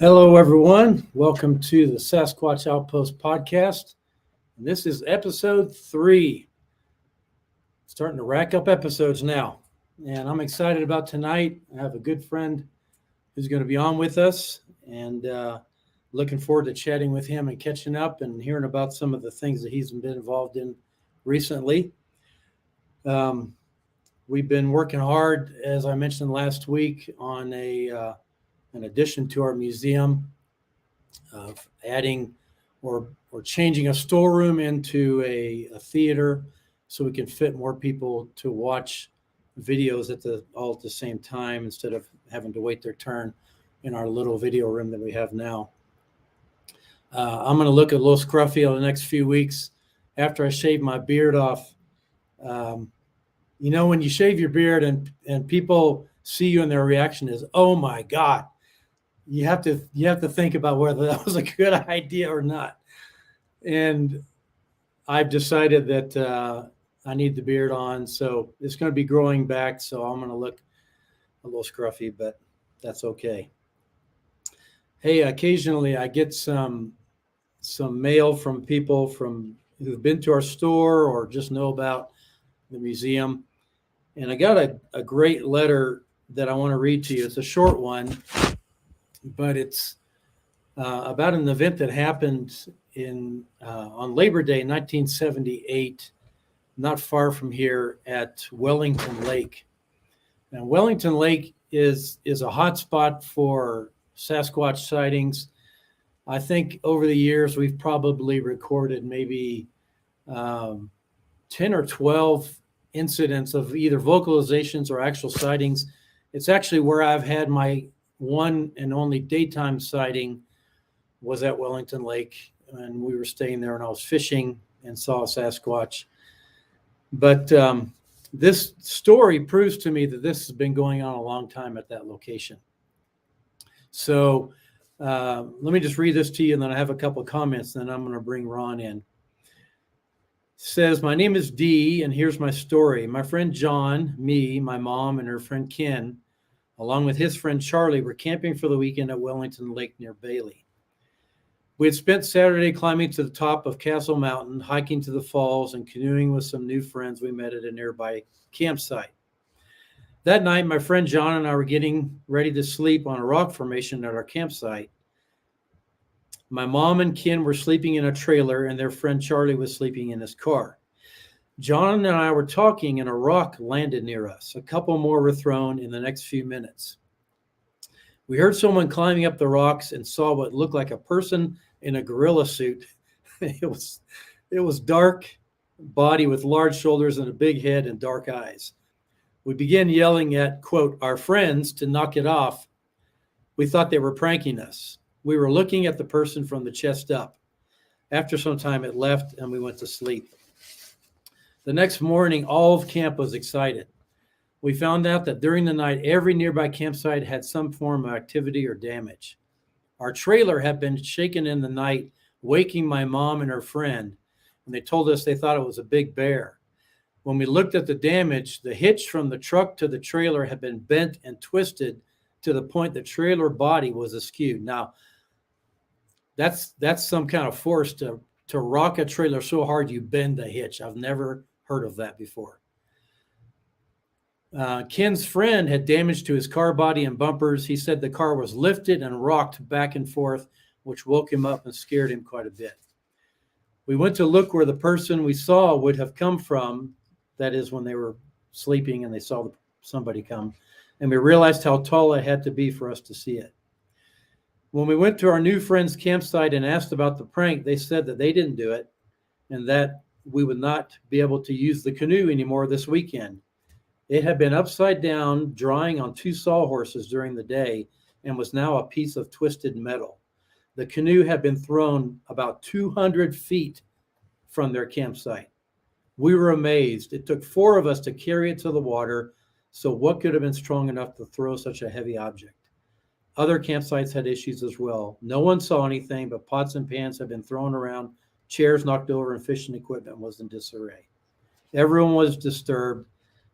Hello, everyone. Welcome to the Sasquatch Outpost podcast. And this is episode 3. Starting to rack up episodes now. And I'm excited about tonight. I have a good friend who's going to be on with us. And looking forward to chatting with him and catching up and hearing about some of the things that he's been involved in recently. We've been working hard, as I mentioned last week, on an addition to our museum of adding or changing a storeroom into a theater so we can fit more people to watch videos all at the same time instead of having to wait their turn in our little video room that we have now. I'm going to look a little scruffy over the next few weeks after I shave my beard off. When you shave your beard and people see you and their reaction is, "Oh my God," you have to think about whether that was a good idea or not. And I've decided that I need the beard on, so it's going to be growing back. So I'm going to look a little scruffy, but that's okay. Hey, occasionally I get some mail from people who've been to our store or just know about the museum. And I got a great letter that I want to read to you. It's a short one, but it's about an event that happened on Labor Day 1978, not far from here at Wellington Lake. Now, Wellington Lake is a hot spot for Sasquatch sightings. I think over the years we've probably recorded maybe 10 or 12 incidents of either vocalizations or actual sightings. It's actually where I've had my one and only daytime sighting was at Wellington Lake, and we were staying there and I was fishing and saw a Sasquatch. But this story proves to me that this has been going on a long time at that location. So let me just read this to you, and then I have a couple of comments, and then I'm going to bring Ron in. It says, "My name is Dee, and here's my story. My friend John, me, my mom, and her friend Ken, along with his friend Charlie, were camping for the weekend at Wellington Lake near Bailey. We had spent Saturday climbing to the top of Castle Mountain, hiking to the falls, and canoeing with some new friends we met at a nearby campsite. That night, my friend John and I were getting ready to sleep on a rock formation at our campsite. My mom and Ken were sleeping in a trailer, and their friend Charlie was sleeping in his car. John and I were talking, and a rock landed near us. A couple more were thrown in the next few minutes. We heard someone climbing up the rocks and saw what looked like a person in a gorilla suit. It was dark body with large shoulders and a big head and dark eyes. We began yelling at, quote, our friends to knock it off. We thought they were pranking us. We were looking at the person from the chest up. After some time, it left, and we went to sleep. The next morning, all of camp was excited. We found out that during the night, every nearby campsite had some form of activity or damage. Our trailer had been shaken in the night, waking my mom and her friend. and they told us they thought it was a big bear. When we looked at the damage, the hitch from the truck to the trailer had been bent and twisted to the point the trailer body was askew. Now, that's some kind of force to rock a trailer so hard you bend the hitch. I've never heard of that before. Ken's friend had damage to his car body and bumpers. He said the car was lifted and rocked back and forth, which woke him up and scared him quite a bit. We went to look where the person we saw would have come from. That is when they were sleeping and they saw somebody come. And we realized how tall it had to be for us to see it. When we went to our new friend's campsite and asked about the prank, they said that they didn't do it and that we would not be able to use the canoe anymore this weekend. It had been upside down, drying on 2 sawhorses during the day, and was now a piece of twisted metal. The canoe had been thrown about 200 feet from their campsite. We were amazed. It took 4 of us to carry it to the water, so what could have been strong enough to throw such a heavy object? Other campsites had issues as well. No one saw anything, but pots and pans had been thrown around, chairs knocked over, and fishing equipment was in disarray. Everyone was disturbed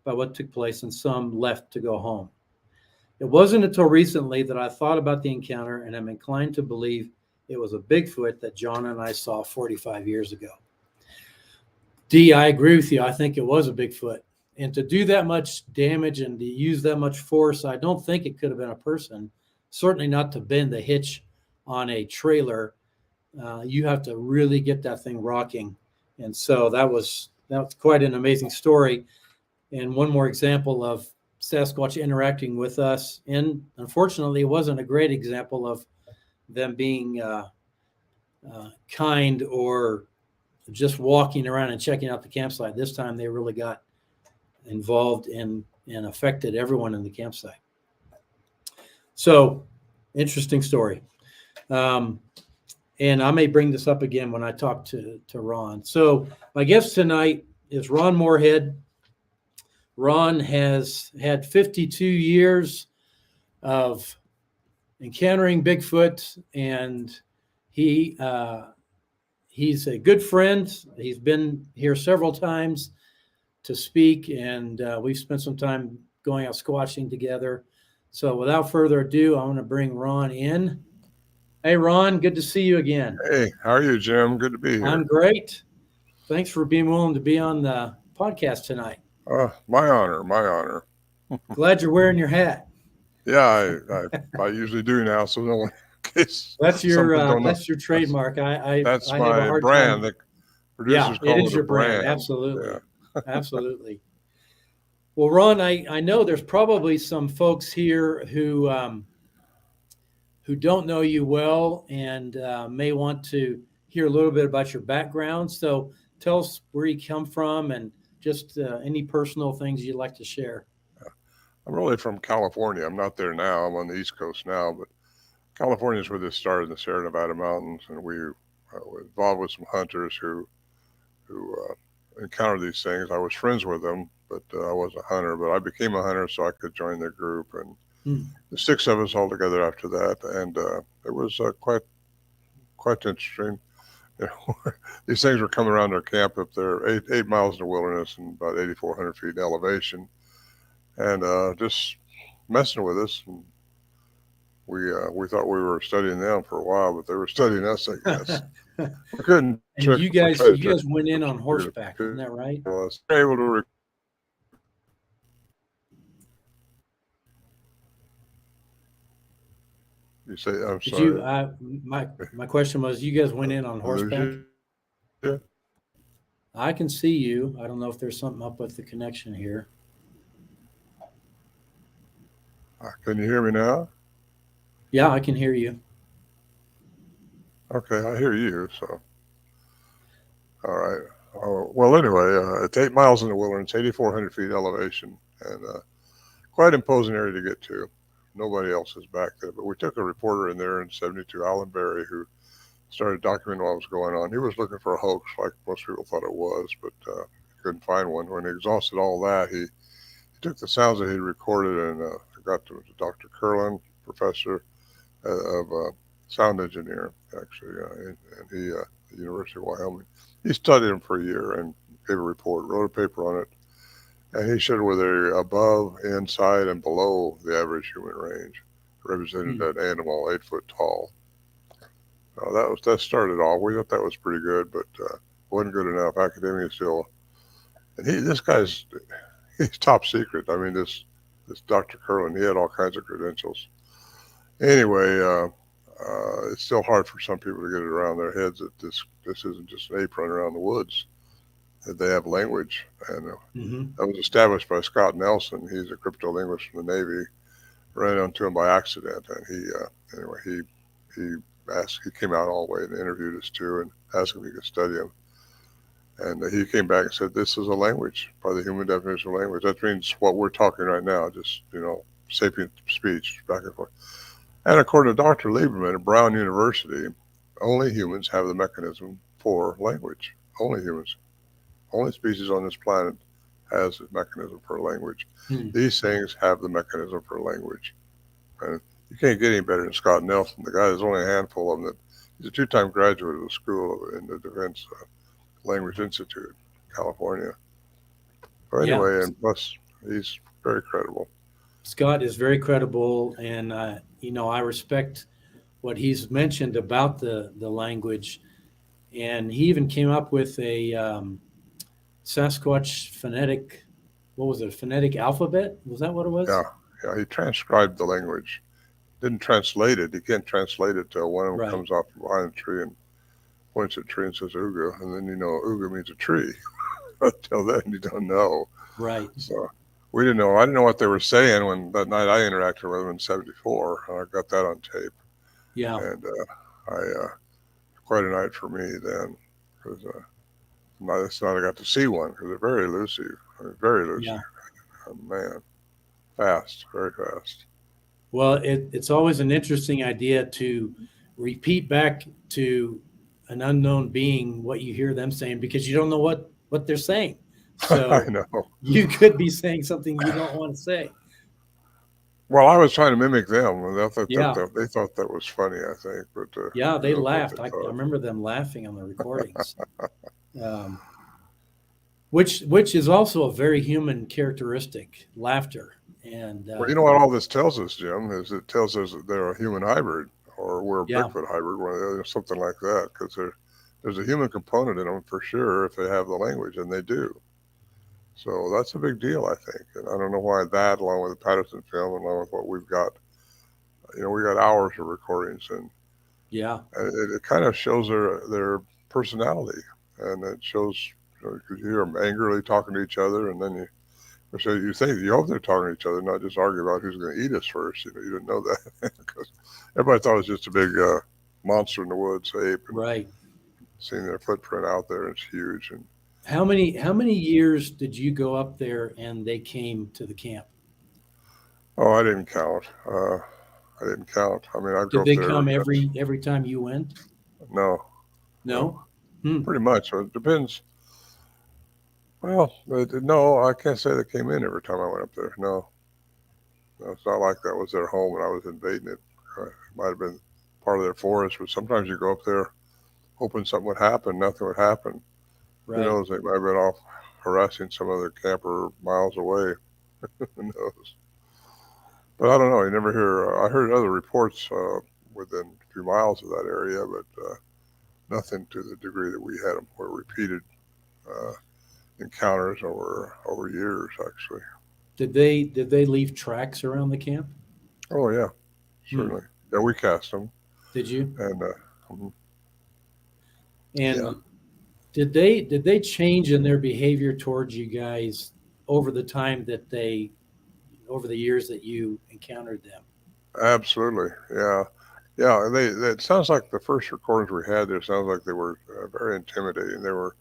by what took place, and some left to go home. It wasn't until recently that I thought about the encounter, and I'm inclined to believe it was a Bigfoot that John and I saw 45 years ago. D, I agree with you. I think it was a Bigfoot. And to do that much damage and to use that much force, I don't think it could have been a person. Certainly not to bend the hitch on a trailer. You have to really get that thing rocking. And so that was quite an amazing story. And one more example of Sasquatch interacting with us. And unfortunately, it wasn't a great example of them being kind or just walking around and checking out the campsite. This time they really got involved and affected everyone in the campsite. So, interesting story. And I may bring this up again when I talk to Ron. So my guest tonight is Ron Moorhead. Ron has had 52 years of encountering Bigfoot, and he's a good friend. He's been here several times to speak, and we've spent some time going out squatching together. So without further ado, I want to bring Ron in. Hey, Ron, good to see you again. Hey, how are you, Jim? Good to be here. I'm great. Thanks for being willing to be on the podcast tonight. My honor. Glad you're wearing your hat. Yeah, I usually do now, so no one in case that's your trademark. That's I my have a hard brand. Time. The producers call it is it your a brand. Absolutely. Yeah. Absolutely. Well, Ron, I know there's probably some folks here who don't know you well and may want to hear a little bit about your background. So tell us where you come from and just any personal things you'd like to share. I'm really from California. I'm not there now. I'm on the East Coast now, but California is where this started, in the Sierra Nevada mountains, and we were involved with some hunters who encountered these things. I was friends with them, but I wasn't a hunter. But I became a hunter so I could join their group, and the 6 of us all together after that, and it was quite interesting. You know, these things were coming around our camp up there, 8 miles in the wilderness and about 8,400 feet in elevation, and just messing with us. And we thought we were studying them for a while, but they were studying us, I guess. We couldn't. And you guys went in on horseback, isn't that right? Able to. You say, I'm sorry. My question was, you guys went in on horseback? Yeah. I can see you. I don't know if there's something up with the connection here. Can you hear me now? Yeah, I can hear you. Okay, I hear you. So, all right. Well, anyway, it's 8 miles in the wilderness, 8,400 feet elevation, and quite imposing area to get to. Nobody else is back there, but we took a reporter in there in 72, Alan Berry, who started documenting what was going on. He was looking for a hoax, like most people thought it was, but couldn't find one. When he exhausted all that, he took the sounds that he recorded and got to Dr. Curlin, professor of sound engineer, actually, and he the University of Wyoming. He studied them for a year and gave a report, wrote a paper on it, and he showed where they're above, inside, and below the average human range, represented that animal 8 foot tall. That started off. We thought that was pretty good, but wasn't good enough. Academia still, and this guy's he's top secret. I mean, this Dr. Curlin, he had all kinds of credentials. Anyway, it's still hard for some people to get it around their heads that this isn't just an ape running around the woods. That they have language, and that was established by Scott Nelson. He's a cryptolinguist from the Navy. Ran onto him by accident, and he came out all the way and interviewed us too, and asked if he could study him. And he came back and said, "This is a language by the human definition of language. That means what we're talking right now, just sapient speech back and forth." And according to Dr. Lieberman at Brown University, only humans have the mechanism for language. Only humans. Only species on this planet has a mechanism for language. These things have the mechanism for language. And you can't get any better than Scott Nelson. The guy, there's only a handful of them. He's a 2-time graduate of the school in the Defense Language Institute, California. But anyway, and plus, he's very credible. Scott is very credible, and I respect what he's mentioned about the language. And he even came up with a Sasquatch phonetic, what was it, phonetic alphabet? Was that what it was? Yeah, he transcribed the language. Didn't translate it. He can't translate it till one of them comes off behind a tree and points at a tree and says "ooga," and then "ooga" means a tree. Until then, you don't know. Right. So we didn't know. I didn't know what they were saying when that night I interacted with them in '74, and I got that on tape. Yeah. And quite a night for me then, because it's not I got to see one because they're very elusive. Very elusive. Yeah. Oh, man, fast, very fast. Well, it's always an interesting idea to repeat back to an unknown being what you hear them saying, because you don't know what they're saying. So I know. You could be saying something you don't want to say. Well, I was trying to mimic them, and they thought that was funny, I think. But they laughed. I remember them laughing on the recordings, which is also a very human characteristic, laughter. And well, you know what all this tells us, Jim, is it tells us that they're a human hybrid, or we're a Bigfoot hybrid, or something like that, because there's a human component in them for sure if they have the language, and they do. So that's a big deal, I think. And I don't know why that, along with the Patterson film, along with what we've got, we got hours of recordings, and it kind of shows their personality, and it shows, because you hear them angrily talking to each other, and then you hope they're talking to each other, not just argue about who's going to eat us first. You didn't know that, because everybody thought it was just a big monster in the woods, ape. Right. Seeing their footprint out there, it's huge. And how many years did you go up there and they came to the camp? Oh, I didn't count. I didn't count. I mean, I'd go up there. Did they come every time you went? No. Pretty much. It depends. Well, no, I can't say they came in every time I went up there. No, it's not like that was their home and I was invading it. It might have been part of their forest, but sometimes you go up there hoping something would happen. Nothing would happen. Right. Who knows? They might have been off harassing some other camper miles away. Who knows? But I don't know. You never hear. I heard other reports within a few miles of that area, but nothing to the degree that we had them. Were repeated encounters over years, actually. Did they leave tracks around the camp? Oh yeah, certainly. Yeah, we cast them. Did you? And did they change in their behavior towards you guys over the years that you encountered them? Absolutely, yeah. It sounds like the first recordings we had there sounds like they were very intimidating. They were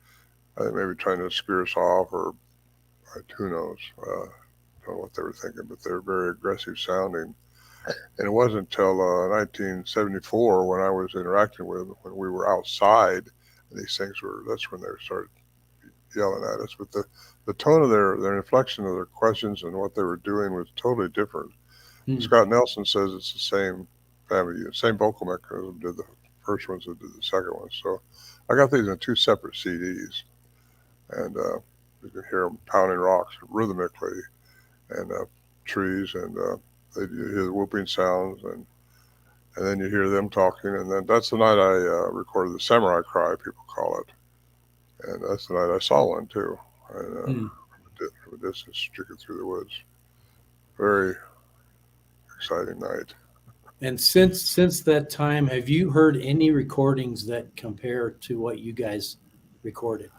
maybe trying to scare us off, or who knows? Don't know what they were thinking, but they were very aggressive sounding. And it wasn't until 1974 when I was interacting with them, when we were outside, and that's when they started yelling at us. But the tone of their inflection of their questions and what they were doing was totally different. Scott Nelson says it's the same family, same vocal mechanism did the first ones that did the second one. So I got these in 2 separate CDs, and you can hear them pounding rocks rhythmically, and trees, and you hear the whooping sounds, and then you hear them talking, and then that's the night I recorded the samurai cry, people call it, and that's the night I saw one too, and from a distance, streaking through the woods. Very exciting night. And since that time, have you heard any recordings that compare to what you guys recorded?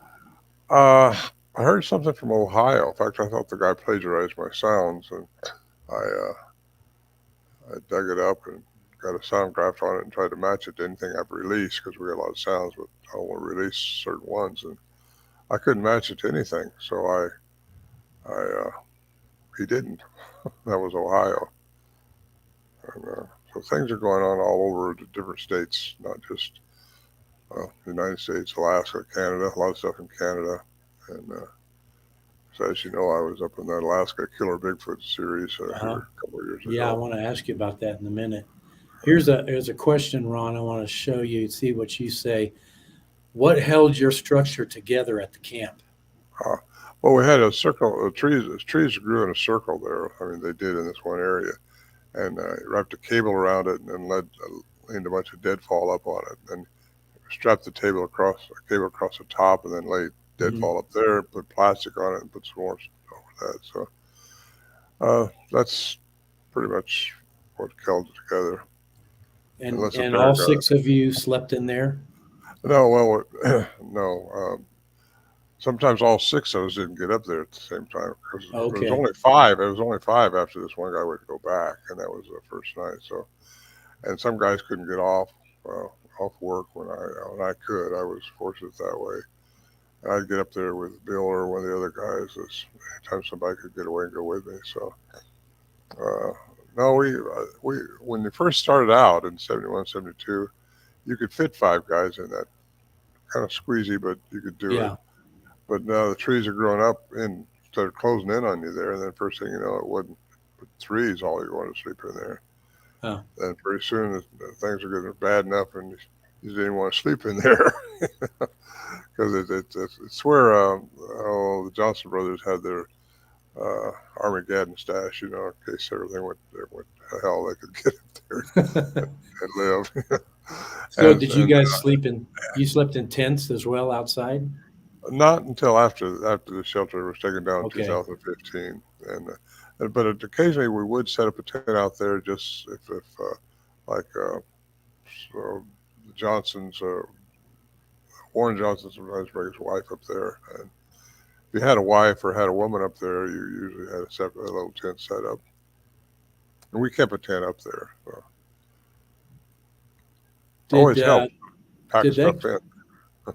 I heard something from Ohio. In fact, I thought the guy plagiarized my sounds, and I dug it up and got a sound graph on it and tried to match it to anything I've released, because we got a lot of sounds, but I want to release certain ones, and I couldn't match it to anything. So he didn't. That was Ohio. And, so things are going on all over the different states, not just the United States, Alaska, Canada, a lot of stuff in Canada. And so as you know, I was up in that Alaska Killer Bigfoot series here a couple of years ago. Yeah, I want to ask you about that in a minute. Here's a question, Ron, I want to show you, see what you say. What held your structure together at the camp? Well, we had a circle of trees. Trees grew in a circle there. I mean, they did in this one area. And wrapped a cable around it, and then leaned a bunch of deadfall up on it. And strapped the cable across the top, and then laid deadfall up there, put plastic on it, and put some more over that. So that's pretty much what held it together. And all 6 of you slept in there? No, well, no. Sometimes all 6 of us didn't get up there at the same time, because it was only 5. It was only 5 after this one guy would go back, and that was the first night. So, and some guys couldn't get off work when I could. I was fortunate that way. And I'd get up there with Bill or one of the other guys anytime somebody could get away and go with me. So, no, we when we first started out in 71, 72, you could fit 5 guys in that. Kind of squeezy, but you could do it. But now the trees are growing up and started closing in on you there, and then first thing you know, it wasn't. But 3 is all you want to sleep in there. And pretty soon things are getting bad enough, and you didn't want to sleep in there, because it's where the Johnson brothers had their Armageddon stash, in case everything went to hell, they could get up there and live. So did you guys you slept in tents as well outside? Not until after the shelter was taken down in 2015, but occasionally we would set up a tent out there, just if like so the Johnsons, Warren Johnson sometimes brings his wife up there, and if you had a wife or had a woman up there, you usually had a little tent set up, and we kept a tent up there. So. Always helped pack stuff in.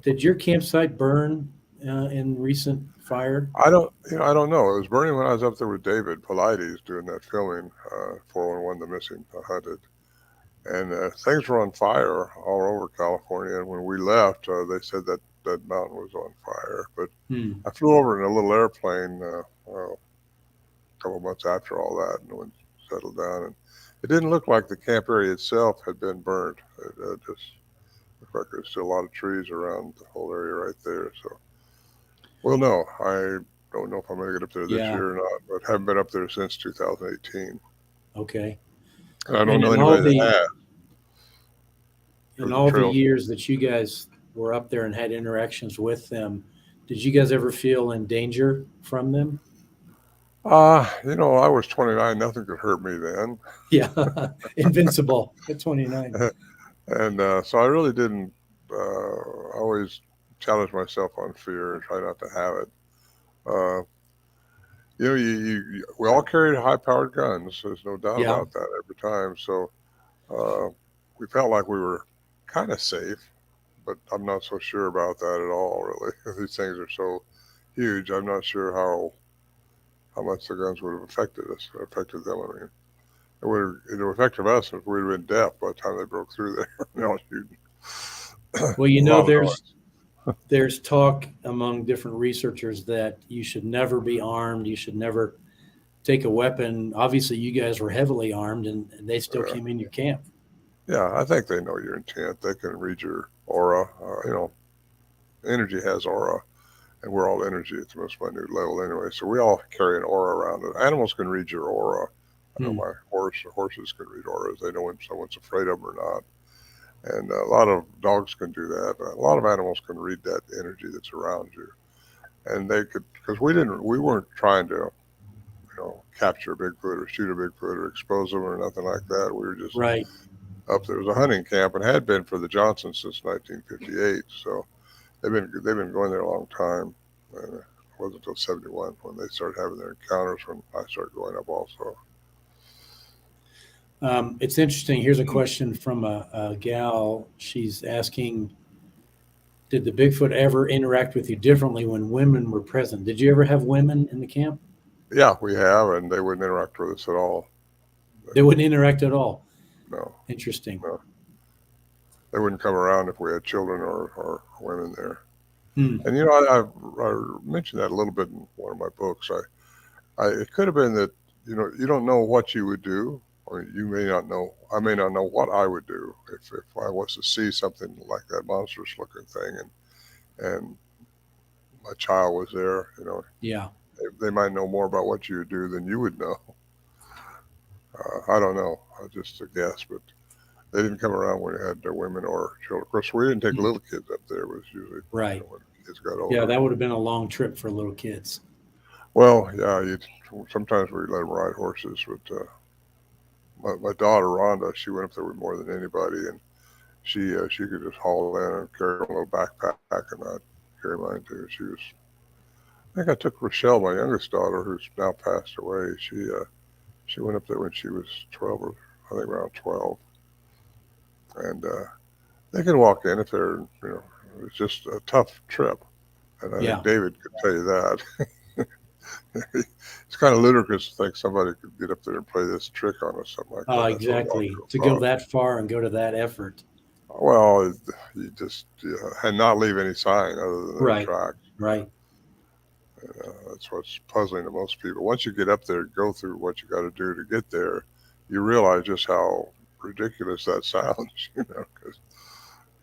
Did your campsite burn in recent fire? I don't know. It was burning when I was up there with David Paulides doing that filming, 411 The Missing Hunted. And things were on fire all over California. And when we left, they said that mountain was on fire. But I flew over in a little airplane a couple of months after all that, and when it settled down. And it didn't look like the camp area itself had been burned. It just looked like there's still a lot of trees around the whole area right there. So, well, no, I don't know if I'm going to get up there this year or not, but haven't been up there since 2018. Okay. And I don't know anybody that has. In all the years that you guys were up there and had interactions with them, did you guys ever feel in danger from them? I was 29. Nothing could hurt me then. Yeah, invincible at 29. And so I really didn't always challenge myself on fear and try not to have it. We all carried high-powered guns. There's no doubt about that every time. So we felt like we were kind of safe, but I'm not so sure about that at all, really. These things are so huge. I'm not sure how much the guns would have affected them. I mean, it would have affected us if we'd have been deaf by the time they broke through there. Well, there's talk among different researchers that you should never be armed. You should never take a weapon. Obviously, you guys were heavily armed, and they still came in your camp. Yeah, I think they know your intent. They can read your aura. Energy has aura, and we're all energy at the most minute level anyway. So we all carry an aura around it. Animals can read your aura. I know Hmm. my horses can read auras. They know when someone's afraid of them or not. And a lot of dogs can do that. A lot of animals can read that energy that's around you. And they could, because we weren't trying to, capture a Bigfoot or shoot a Bigfoot or expose them or nothing like that. We were just Right. up there. It was a hunting camp and had been for the Johnsons since 1958. So they've been going there a long time. And it wasn't until 71 when they started having their encounters when I started going up also. It's interesting. Here's a question from a gal. She's asking, did the Bigfoot ever interact with you differently when women were present? Did you ever have women in the camp? Yeah, we have, and they wouldn't interact with us at all. They wouldn't interact at all. No, Interesting. no. They wouldn't come around if we had children or women there. Hmm. And I mentioned that a little bit in one of my books. It could have been that you don't know what you would do, or you may not know. I may not know what I would do if I was to see something like that monstrous looking thing, and my child was there. Yeah. They might know more about what you would do than you would know. I don't know. I just a guess, but they didn't come around when we had women or children. Of course, we didn't take Hmm. little kids up there. It was usually Right. when kids got Yeah, older. that would have been a long trip for little kids. Well, yeah, sometimes we let them ride horses, but my daughter Rhonda, she went up there with more than anybody, and she could just haul in and carry her little backpack, and I'd carry mine too. I think I took Rochelle, my youngest daughter, who's now passed away. She went up there when she was 12, or I think around 12, and they can walk in if they're, it's just a tough trip, and I think Yeah. David could tell you that. It's kind of ludicrous to think somebody could get up there and play this trick on us, something like that. That's what a lot of Exactly. people To go thought. that far and go to that effort. Well, you just and not leave any sign other than their Right. tracks. Right. That's what's puzzling to most people. Once you get up there, go through what you got to do to get there, you realize just how ridiculous that sounds. 'Cause,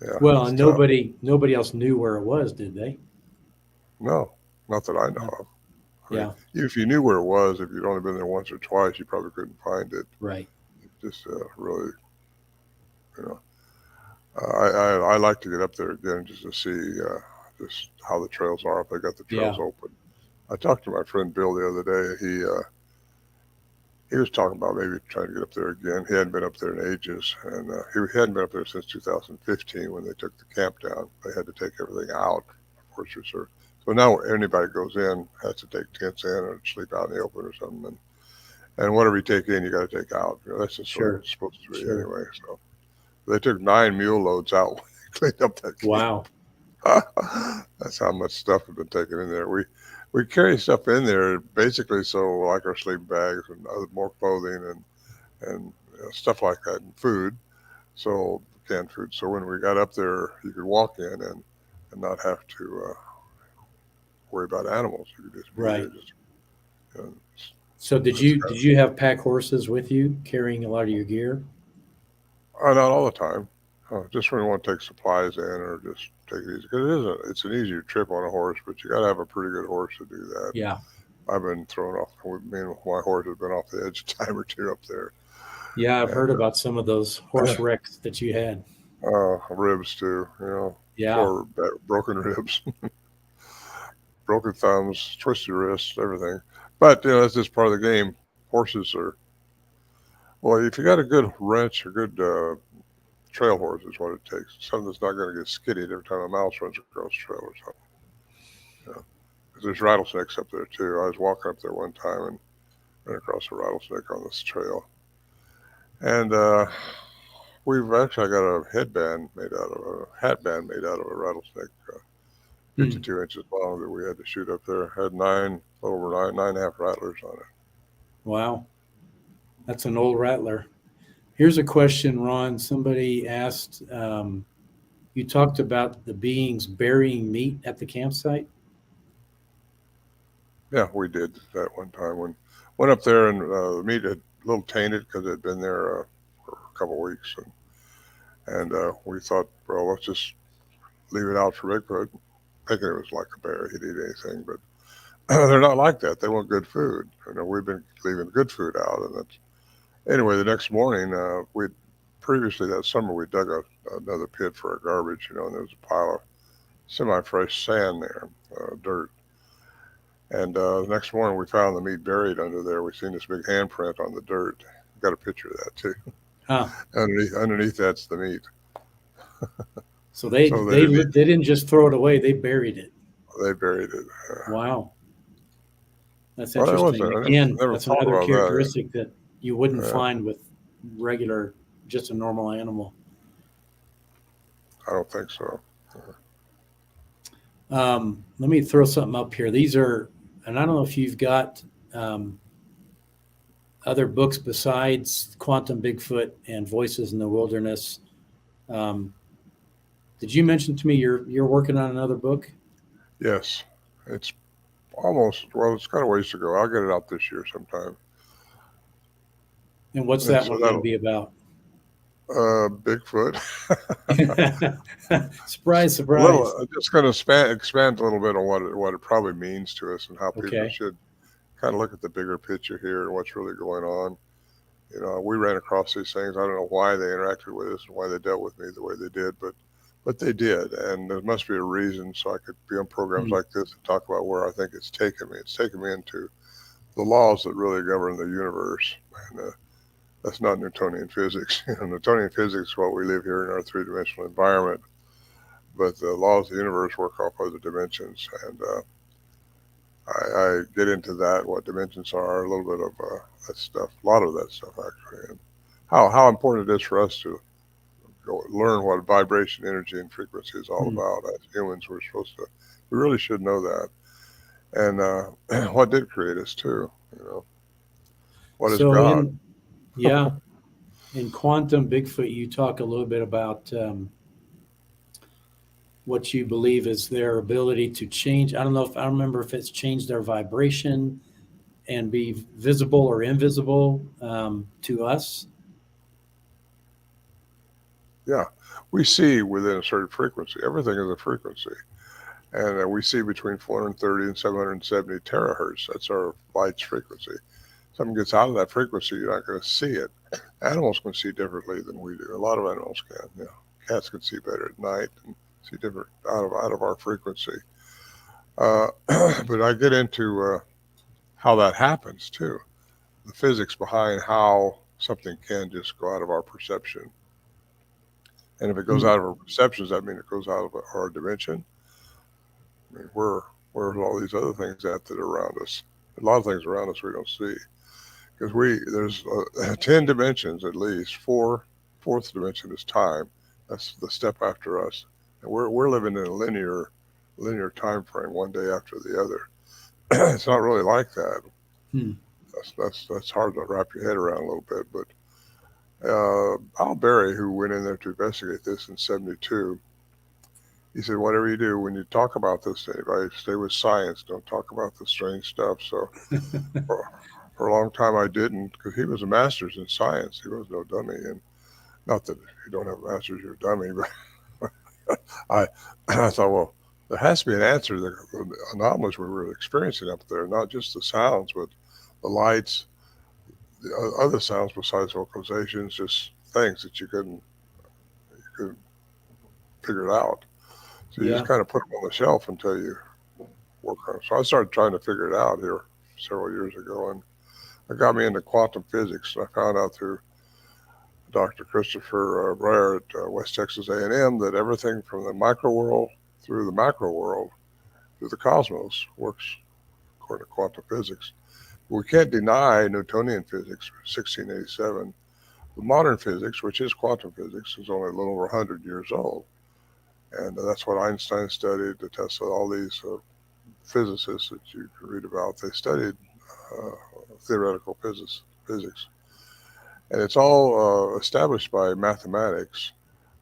yeah, Well, it's and tough. nobody else knew where it was, did they? No, not that I No. know of. I mean, Yeah. even if you knew where it was, if you'd only been there once or twice, you probably couldn't find it. Right. Just really, you know, I like to get up there again just to see just how the trails are if they got the trails Yeah. open. I talked to my friend Bill the other day. He was talking about maybe trying to get up there again. He hadn't been up there in ages, and he hadn't been up there since 2015 when they took the camp down. They had to take everything out, Forest Reserve. So now anybody goes in has to take tents in or sleep out in the open or something, and whatever you take in, you got to take out. That's just the way Sure. it's supposed to be Sure. anyway. So they took 9 mule loads out when they cleaned up that Wow. camp. That's how much stuff had been taken in there. We carry stuff in there basically so like our sleeping bags and other more clothing and stuff like that and food. So canned food. So when we got up there, you could walk in and not have to worry about animals. You could just be there. Right. Just you know, So that's did you have pack horses with you carrying a lot of your gear? not all the time. Just when you want to take supplies in or just take it easy. Because it's an easier trip on a horse, but you got to have a pretty good horse to do that. Yeah. I've been thrown off. Me and my horse has been off the edge a time or two up there, Yeah, I've heard and about some of those horse wrecks that you had. ribs too. Yeah. Four broken ribs, broken thumbs, twisted wrists, everything. But that's just part of the game. Horses are well. If you got a good wrench, a good trail horse is what it takes. Something that's not going to get skittied every time a mouse runs across the trail or something. You know, 'cause there's rattlesnakes up there too. I was walking up there one time and ran across a rattlesnake on this trail, and we've actually got a headband made out of a hat band made out of a rattlesnake, Hmm. 52 inches long that we had to shoot up there. Had over nine and a half rattlers on it. Wow. That's an old rattler. Here's a question, Ron. Somebody asked, you talked about the beings burying meat at the campsite. Yeah, we did that one time when went up there and the meat had a little tainted because it had been there for a couple of weeks, And we thought, well, let's just leave it out for Bigfoot, thinking it was like a bear, he'd eat anything. But they're not like that. They want good food. We've been leaving good food out. And that's, anyway, the next morning, we previously that summer, we dug another pit for our garbage, and there was a pile of semi-fresh sand there, dirt. And the next morning, we found the meat buried under there. We seen this big handprint on the dirt. Got a picture of that too. Huh. Underneath that's the meat. So they didn't just throw it away; they buried it. They buried it. Wow, that's Well, interesting. I Again, never that's thought another about that. characteristic that you wouldn't Yeah, find with regular, just a normal animal. I don't think so. Let me throw something up here. These are, and I don't know if you've got other books besides Quantum Bigfoot and Voices in the Wilderness. Um, did you mention to me you're working on another book? Yes, it's almost, well, it's got a ways to go. I'll get it out this year sometime. And what's And that so one going to be about? Bigfoot. Surprise, A little, surprise. just going to expand a little bit on what it probably means to us and how people Okay. should kind of look at the bigger picture here and what's really going on. We ran across these things. I don't know why they interacted with us and why they dealt with me the way they did, but they did, and there must be a reason. So I could be on programs like this and talk about where I think it's taken me. It's taken me into the laws that really govern the universe, and that's not Newtonian physics. Newtonian physics is what we live here in our three-dimensional environment, but the laws of the universe work off other dimensions, and I get into that, what dimensions are, a little bit of that stuff, a lot of that stuff actually, and how important it is for us to go learn what vibration, energy, and frequency is all about. As humans, we really should know that, and what did create us too. What is God? In Quantum Bigfoot, you talk a little bit about what you believe is their ability to change. I don't remember if it's changed their vibration and be visible or invisible to us. Yeah, we see within a certain frequency. Everything is a frequency, and we see between 430 and 770 terahertz. That's our light's frequency. Something gets out of that frequency, you're not going to see it. Animals can see differently than we do. A lot of animals can. Cats can see better at night and see different out of our frequency. But I get into how that happens too. The physics behind how something can just go out of our perception. And if it goes out of our perceptions, that means it goes out of our dimension. I mean, where's all these other things that are around us? A lot of things around us we don't see. Because there's 10 dimensions at least. Fourth dimension is time. That's the step after us, and we're living in a linear time frame, one day after the other. It's not really like that. That's hard to wrap your head around a little bit. But Al Berry, who went in there to investigate this in '72, he said, "Whatever you do, when you talk about this to anybody, stay with science. Don't talk about the strange stuff." So. For a long time, I didn't, because he was a master's in science. He was no dummy, and not that if you don't have a master's, you're a dummy. But I thought, well, there has to be an answer to the anomalies we were experiencing up there, not just the sounds, but the lights, the other sounds besides vocalizations, just things that you couldn't figure it out. So you just kind of put them on the shelf until you work on it. So I started trying to figure it out here several years ago, and it got me into quantum physics. I found out through Dr. Christopher Breyer at West Texas A&M that everything from the micro world through the macro world, through the cosmos, works according to quantum physics. We can't deny Newtonian physics, 1687. The modern physics, which is quantum physics, is only a little over 100 years old. And that's what Einstein studied, Tesla, all these physicists that you can read about. They studied theoretical physics, and it's all established by mathematics.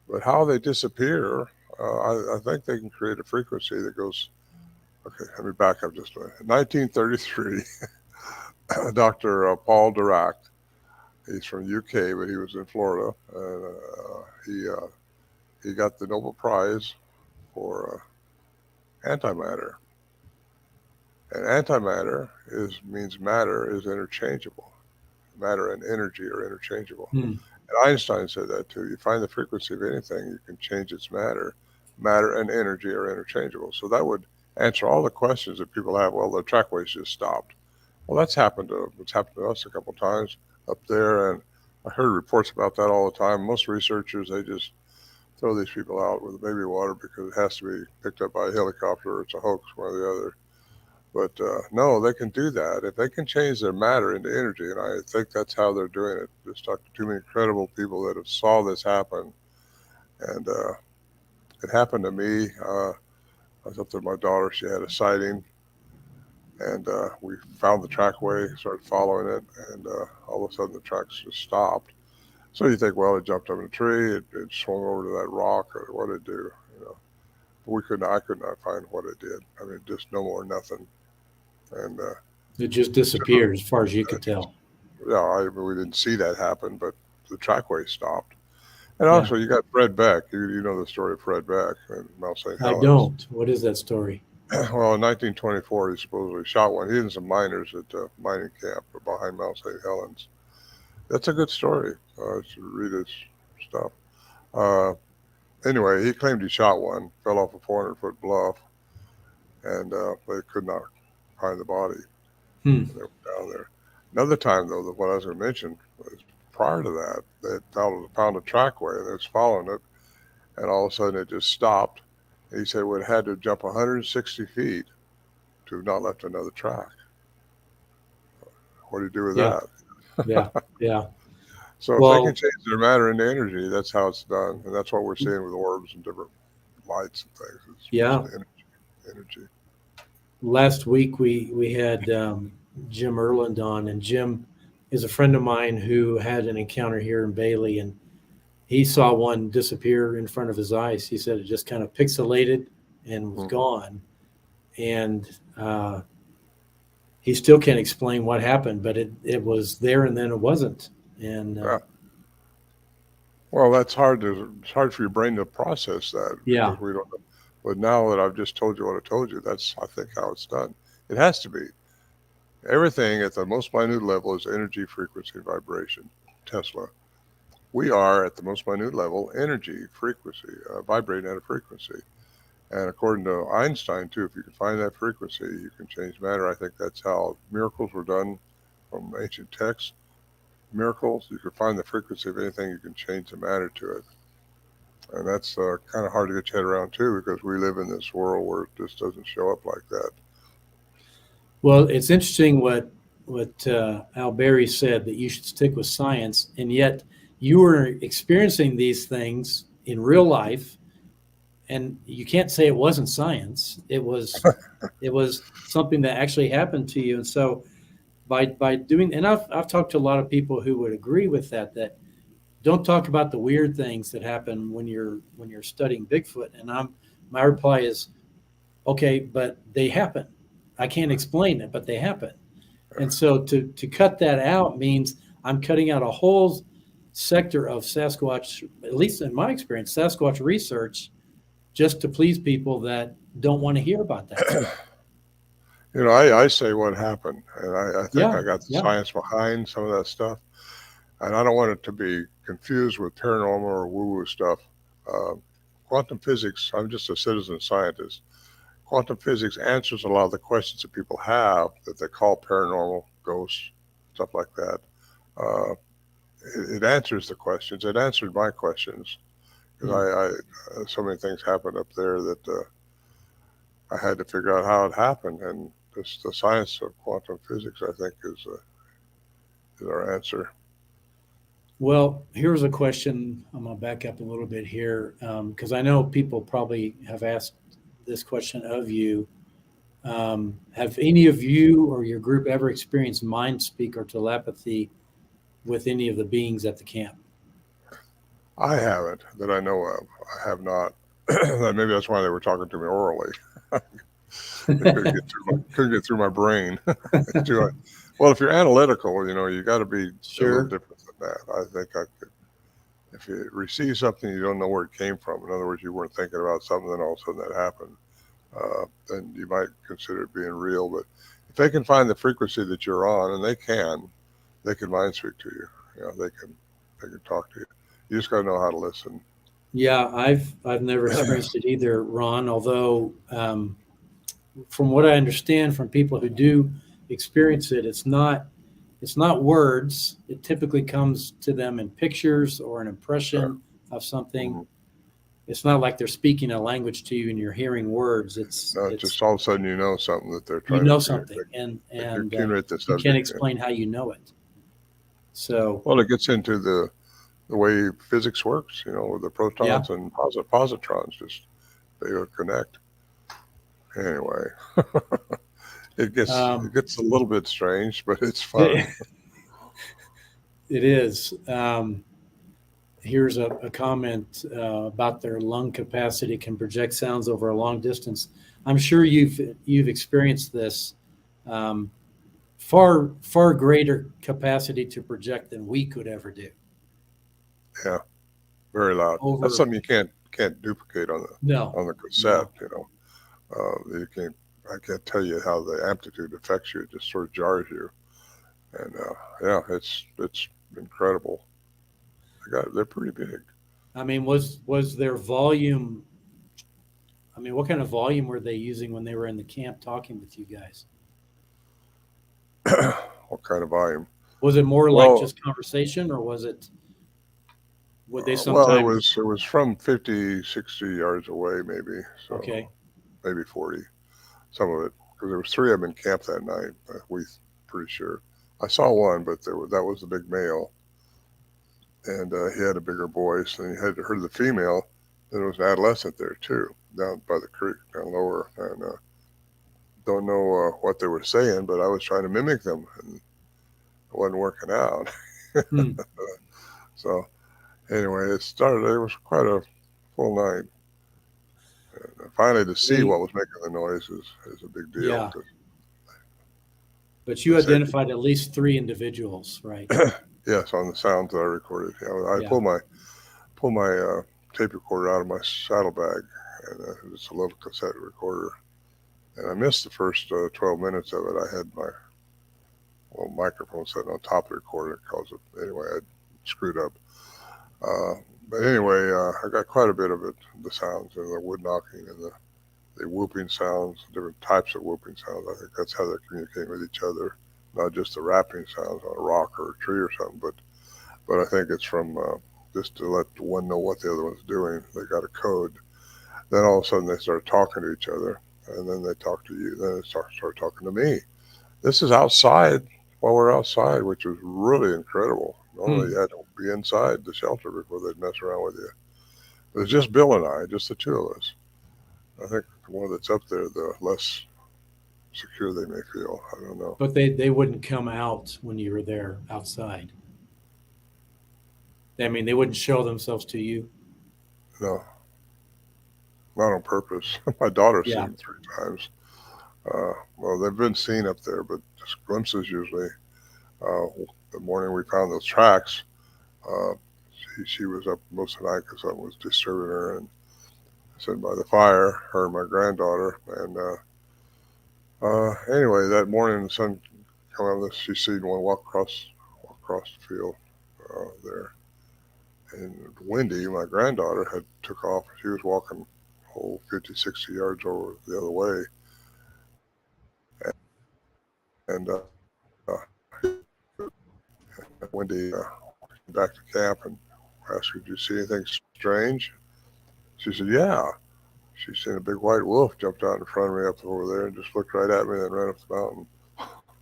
But how they disappear, I think they can create a frequency that goes. Okay, let me back up just a minute. In 1933, Dr. Paul Dirac, he's from UK, but he was in Florida, and he got the Nobel Prize for antimatter. And antimatter means matter is interchangeable. Matter and energy are interchangeable. And Einstein said that too. You find the frequency of anything, you can change its matter. Matter and energy are interchangeable. So that would answer all the questions that people have. Well, the trackways just stopped. Well, it's happened to us a couple of times up there, and I heard reports about that all the time. Most researchers, they just throw these people out with the baby water because it has to be picked up by a helicopter or it's a hoax, one or the other. But no, they can do that. If they can change their matter into energy, and I think that's how they're doing it. Just talked to too many credible people that have saw this happen. And it happened to me. I was up there with my daughter. She had a sighting. And we found the trackway, started following it, and all of a sudden the tracks just stopped. So you think, well, it jumped up in a tree, it swung over to that rock, or what did it do? But I could not find what it did. I mean, just no more nothing. And it just disappeared as far as you could tell. Yeah, we didn't see that happen, but the trackway stopped. And also, you got Fred Beck. You know the story of Fred Beck and Mount St. Helens. I don't. What is that story? Well, in 1924, he supposedly shot one. He and some miners at a mining camp behind Mount St. Helens. That's a good story. I should read his stuff. Anyway, he claimed he shot one, fell off a 400-foot bluff, and they could not find the body. They were down there. Another time, though, what I was going to mention was prior to that, they found a trackway, and they was following it, and all of a sudden it just stopped. And he said it had to jump 160 feet to have not left another track. What do you do with that? Yeah. So if they can change their matter into energy, that's how it's done. And that's what we're seeing with orbs and different lights and things. It's energy. Last week we had Jim Erland on, and Jim is a friend of mine who had an encounter here in Bailey, and he saw one disappear in front of his eyes. He said it just kind of pixelated and was gone. And he still can't explain what happened, but it was there and then it wasn't. And well, it's hard for your brain to process that because we don't know. But now that I've just told you what I told you, that's, I think, how it's done. It has to be. Everything at the most minute level is energy, frequency, vibration. Tesla. We are at the most minute level energy, frequency, vibrating at a frequency. And according to Einstein, too, if you can find that frequency, you can change matter. I think that's how miracles were done from ancient texts. Miracles, you can find the frequency of anything, you can change the matter to it. And that's kind of hard to get your head around, too, because we live in this world where it just doesn't show up like that. Well, it's interesting what Al Berry said, that you should stick with science, and yet you were experiencing these things in real life, and you can't say it wasn't science. It was something that actually happened to you. And so by doing, and I've talked to a lot of people who would agree with that don't talk about the weird things that happen when you're studying Bigfoot. And my reply is, okay, but they happen. I can't explain it, but they happen. And so to cut that out means I'm cutting out a whole sector of Sasquatch, at least in my experience, Sasquatch research, just to please people that don't want to hear about that stuff. I say what happened, and I think I got the science behind some of that stuff. And I don't want it to be confused with paranormal or woo-woo stuff. Quantum physics, I'm just a citizen scientist. Quantum physics answers a lot of the questions that people have that they call paranormal, ghosts, stuff like that. It answers the questions. It answered my questions. Because so many things happened up there that I had to figure out how it happened. And the science of quantum physics, I think, is our answer. Well, here's a question. I'm going to back up a little bit here because I know people probably have asked this question of you. Have any of you or your group ever experienced mind speak or telepathy with any of the beings at the camp? I haven't, that I know of. I have not. Maybe that's why they were talking to me orally. They couldn't get through my brain. Well, if you're analytical, you got to be a little different than that. I think I could if you receive something you don't know where it came from, in other words, you weren't thinking about something, then all of a sudden that happened, then you might consider it being real. But if they can find the frequency that you're on, and they can mind speak to you. You know, they can talk to you. You just got to know how to listen. Yeah, I've never experienced it either, Ron. Although, from what I understand from people who do experience it, it's not words. It typically comes to them in pictures or an Right. impression of something. Mm-hmm. It's not like they're speaking a language to you and you're hearing words. No, It's just all of a sudden you know something that they're you trying to know communicate. something, and They and accumulate the you can't subject. Yeah. explain how you know it. So Well, it gets into the way physics works. You know, the yeah, protons and positrons just they connect. Anyway, it um, gets a little bit strange, but it's it, fun. it is. Here's a comment about their lung capacity can project sounds over a long distance. I'm sure you've experienced this. Um, far greater capacity to project than we could ever do. Yeah, very loud. That's Over something you can't duplicate no, on the cassette. no. You know, you can't. I can't tell you how the amplitude affects you. It just sort of jars you. And yeah, it's incredible. They're pretty big. I mean, was their volume? I mean, what kind of volume were they using when they were in the camp talking with you guys? What kind of volume? Was it more like Well, just conversation, or would they well, sometimes? it was from 50, 60 yards away, maybe. So Okay, maybe 40. Some of it because there was three of them in camp that night. We pretty sure. I saw one, but that was the big male, and he had a bigger voice, and he had heard the female. Then there was an adolescent there too, down by the creek, down lower, and don't know what they were saying, but I was trying to mimic them, and it wasn't working out. hmm. So anyway, it started. It was quite a full night. And finally, to see They what was making the noise is a big deal yeah, because but they you said identified at least three individuals, right? yes on the sounds that I recorded. You know, I Yeah. pulled my tape recorder out of my saddlebag, and it's a little cassette recorder. And I missed the first 12 minutes of it. I had my microphone sitting on top of the recorder because anyway I screwed up. Uh, but anyway, I got quite a bit of it. The sounds and the wood knocking and the whooping sounds, different types of whooping sounds. I think that's how they're communicating with each other, not just the rapping sounds on a rock or a tree or something, but I think it's from just to let one know what the other one's doing. They got a code. Then all of a sudden they start talking to each other, and then they talk to you. Then they start talking to me. This is outside while we're outside, which was really incredible. Normally Hmm. you had to be inside the shelter before they'd mess around with you. It was just Bill and I, just the two of us. I think the more that's up there, the less secure they may feel. I don't know. But they wouldn't come out when you were there outside. I mean, they wouldn't show themselves to you. No, not on purpose. My daughter's seen Yeah. them three times. Well, they've been seen up there, but just glimpses usually. Uh, the morning we found those tracks, uh, she was up most of the night because something was disturbing her, and sitting by the fire, her and my granddaughter. And anyway, that morning the sun came up, she seen one walk across the field there. And Wendy, my granddaughter, had took off. She was walking 50, 60 yards over the other way. And Wendy back to camp and asked her, "Did you see anything strange?" She said, "Yeah." She seen a big white wolf jumped out in front of me up over there and just looked right at me and then ran up the mountain.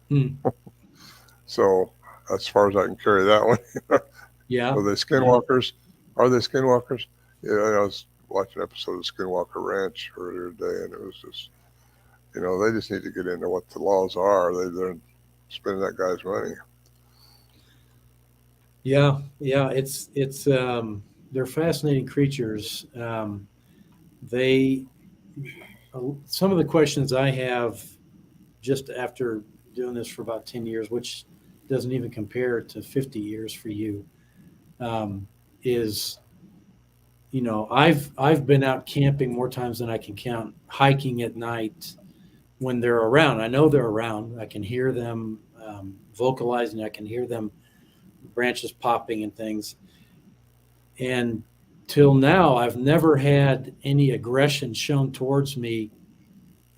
Hmm. So as far as I can carry that one. Yeah. Are they Yeah. skinwalkers? Are they skinwalkers? Yeah, I was watching an episode of Skinwalker Ranch earlier today, and it was just, they just need to get into what the laws are. They're spending that guy's money. Yeah. Yeah. It's they're fascinating creatures. They some of the questions I have just after doing this for about 10 years, which doesn't even compare to 50 years for you, um, is, I've been out camping more times than I can count, hiking at night when they're around. I know they're around. I can hear them vocalizing. I can hear them branches popping and things. And till now, I've never had any aggression shown towards me,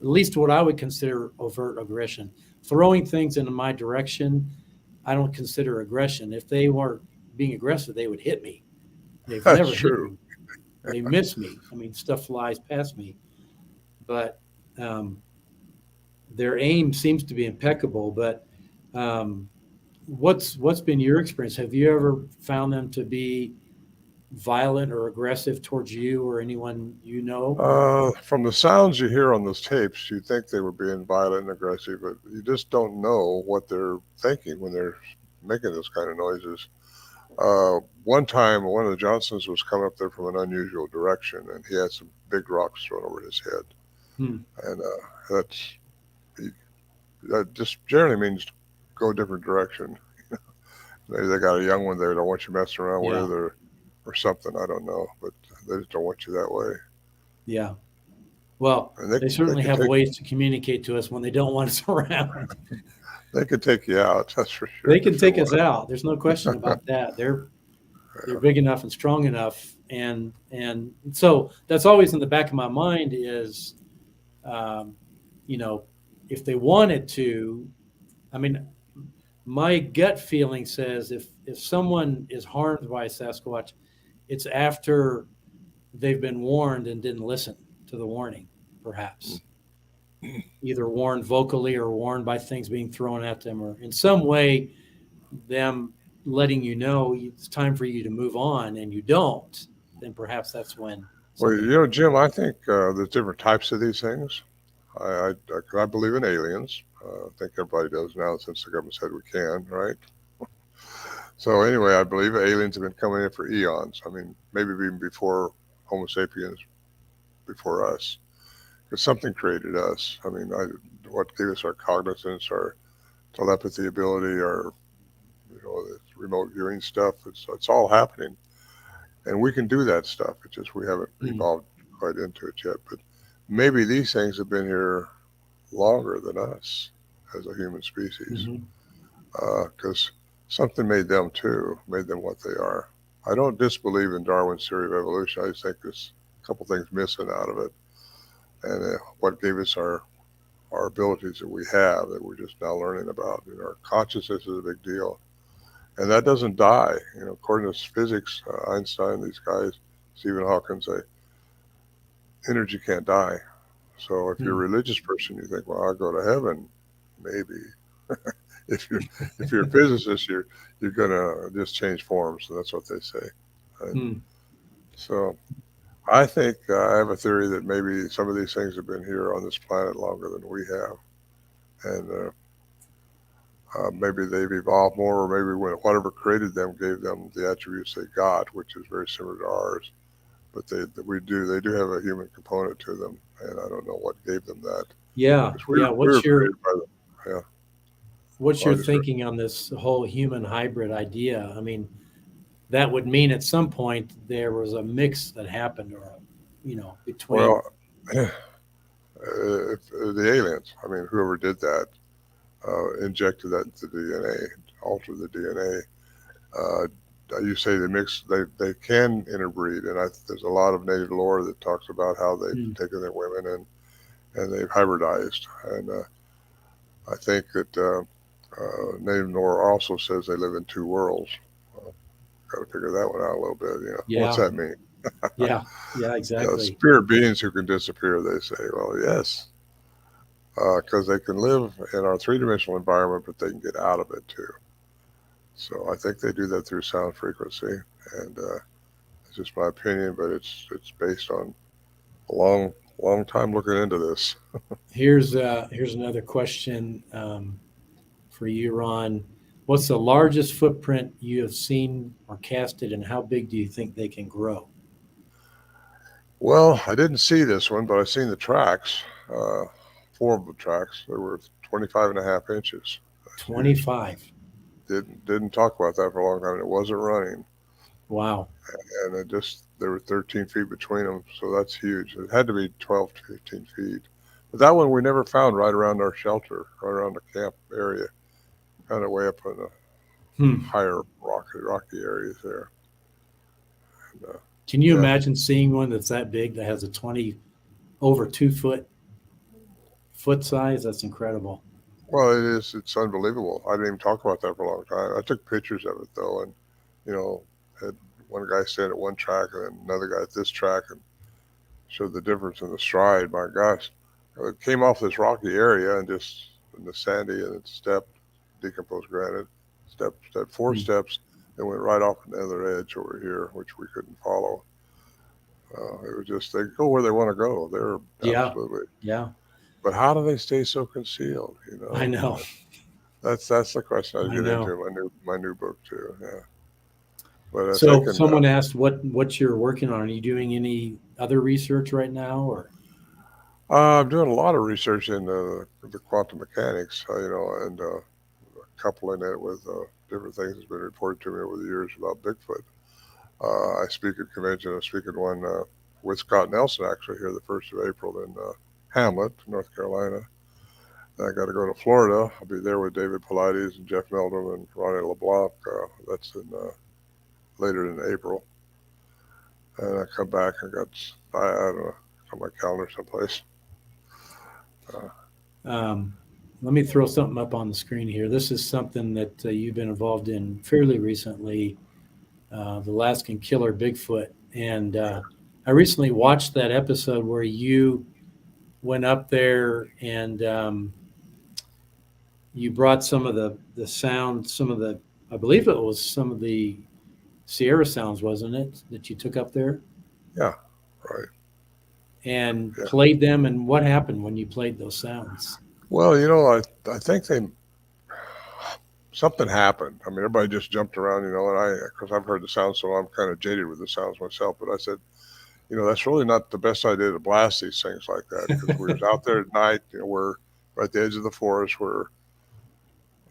at least what I would consider overt aggression. Throwing things in my direction, I don't consider aggression. If they weren't being aggressive, they would hit me. They've That's never hit true. me. They miss me. I mean, stuff flies past me. But um, their aim seems to be impeccable. But um, what's been your experience? Have you ever found them to be violent or aggressive towards you or anyone you know? From the sounds you hear on those tapes, you think they were being violent and aggressive, but you just don't know what they're thinking when they're making those kind of noises. One time, one of the Johnsons was coming up there from an unusual direction, and he had some big rocks thrown over his head. Hmm. And that just generally means go a different direction. Maybe they got a young one there they don't want you messing around Yeah. with, or something. I don't know, but they just don't want you that way. Yeah. Well, And they certainly have ways to communicate to us when they don't want us around. they could take you out, that's for sure. They can take us out. There's no question about that. They're big enough and strong enough, and so that's always in the back of my mind is, if they wanted to, I mean, my gut feeling says if someone is harmed by Sasquatch, it's after they've been warned and didn't listen to the warning, perhaps. Either warned vocally or warned by things being thrown at them, or in some way them letting you know it's time for you to move on, and you don't, then perhaps that's when. Well, Jim, I think there's different types of these things. I believe in aliens. I think everybody does now since the government said we can, right? So anyway, I believe aliens have been coming in for eons. I mean, maybe even before Homo sapiens, before us, because something created us. I mean, what gave us our cognizance, our telepathy ability, our this remote viewing stuff. It's all happening, and we can do that stuff. It's just we haven't evolved quite into it yet. But maybe these things have been here longer than us as a human species, because something made them too, made them what they are. I don't disbelieve in Darwin's theory of evolution. I just think there's a couple things missing out of it, and what gave us our abilities that we have that we're just now learning about. Our consciousness is a big deal, and that doesn't die. According to physics, Einstein, these guys, Stephen Hawking, say energy can't die. So if you're a religious person, you think, well, I'll go to heaven, maybe. if you're a physicist, you're gonna just change forms. So that's what they say. So I think I have a theory that maybe some of these things have been here on this planet longer than we have, and maybe they've evolved more, or maybe whatever created them gave them the attributes they got, which is very similar to ours. But they do have a human component to them, and I don't know what gave them that. Yeah. What's your thinking on this whole human hybrid idea? I mean, that would mean at some point there was a mix that happened, or between. Well, if the aliens, I mean, whoever did that, injected that into DNA, altered the DNA. You say they mix, they can interbreed, and there's a lot of native lore that talks about how they've taken their women and they've hybridized. And I think that native lore also says they live in two worlds. Got to figure that one out a little bit. What's that mean? Yeah, exactly. Spirit beings who can disappear, they say. Well, yes, because they can live in our three-dimensional environment, but they can get out of it too. So I think they do that through sound frequency, and it's just my opinion, but it's based on a long time looking into this. Here's another question for you, Ron. What's the largest footprint you have seen or casted, and how big do you think they can grow? Well, I didn't see this one, but I've seen the tracks. 4 of the tracks. They were 25.5 inches. 25. Didn't talk about that for a long time. It wasn't running. Wow. and there were 13 feet between them, so that's huge. It had to be 12 to 15 feet. But that one we never found right around our shelter, right around the camp area, kind of way up in the Hmm. higher rocky areas there. And, Can you yeah, imagine seeing one that's that big that has a 20 over 2 foot size? That's incredible. well, it is. It's unbelievable. I didn't even talk about that for a long time. I took pictures of it though, and you know, had one guy stand at one track and then another guy at this track, and showed the difference in the stride. My gosh, it came off this rocky area and just in the sandy, and it stepped, decomposed granite, step four Hmm. steps, and went right off another edge over here, which we couldn't follow. It was just they go where they want to go. They're Yeah. absolutely. Yeah. But how do they stay so concealed? I know. That's the question I was I getting know. into in my new book too. Yeah, but So thinking someone asked what you're working on. Are you doing any other research right now, or? I'm doing a lot of research in the quantum mechanics, and coupling it with different things that's been reported to me over the years about Bigfoot. I speak at convention. I speak at one with Scott Nelson actually here the 1st of April in Hamlet, North Carolina. I got to go to Florida. I'll be there with David Paulides and Jeff Meldrum and Ronnie LeBlanc. That's in later in April. And I come back. I don't know, it's on my calendar someplace. Uh, Um, Let me throw something up on the screen here. This is something that you've been involved in fairly recently, the Alaskan Killer Bigfoot. And I recently watched that episode where you went up there and you brought some of the sound, some of the, I believe it was some of the Sierra sounds, wasn't it, that you took up there yeah, right. and Yeah. played them? And what happened when you played those sounds? Well, I think something happened. I mean, everybody just jumped around, and because I've heard the sounds, so I'm kind of jaded with the sounds myself. But I said, that's really not the best idea to blast these things like that because we was out there at night. We're right at the edge of the forest.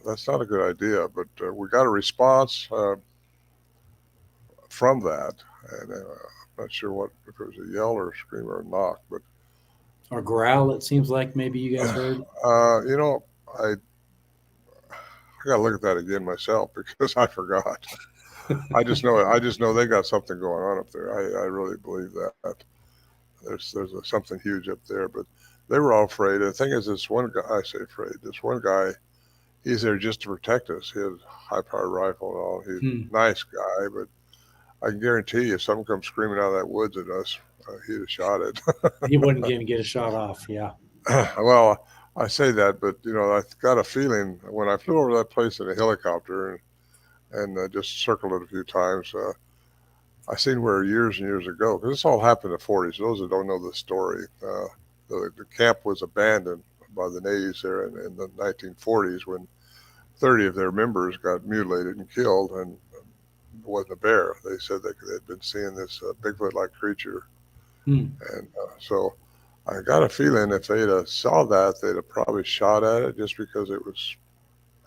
That's not a good idea. But we got a response from that, and I'm not sure if it was a yell or a scream or a knock, but Or growl, it seems like maybe you guys heard. uh, you know, I I got to look at that again myself because I forgot. I just know they got something going on up there. I really believe that. There's something huge up there, but they were all afraid. And the thing is, this one guy, I say afraid, this one guy, he's there just to protect us. He had a high powered rifle and all. He's Hmm. a nice guy, but I can guarantee you, if someone comes screaming out of that woods at us, he'd have shot it. He wasn't going to get a shot off. Yeah. Well, I say that, but I got a feeling when I flew over that place in a helicopter and just circled it a few times. I seen where years and years ago, because this all happened in the 40s. Those that don't know the story, the camp was abandoned by the natives there in the 1940s when 30 of their members got mutilated and killed, and it wasn't a bear. They said they'd been seeing this Bigfoot-like creature, Hmm. and so I got a feeling if they'd have saw that, they'd have probably shot at it just because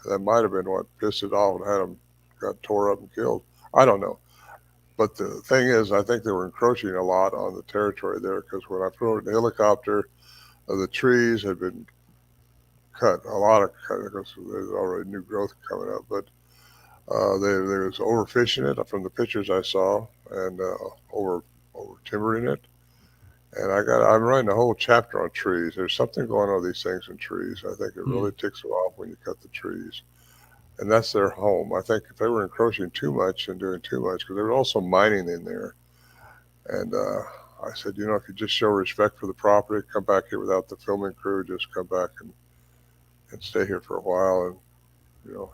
that might have been what pissed it off and had them got tore up and killed. I don't know. But the thing is, I think they were encroaching a lot on the territory there because when I flew over the helicopter, the trees had been cut, a lot of cut because there's already new growth coming up. But they was overfishing it from the pictures I saw and over timbering it. And I'm writing a whole chapter on trees. There's something going on with these things in trees. I think it Hmm. really ticks them off when you cut the trees. And that's their home. I think if they were encroaching too much and doing too much, because there was also mining in there. And I said, if you just show respect for the property, come back here without the filming crew, just come back and stay here for a while and, you know,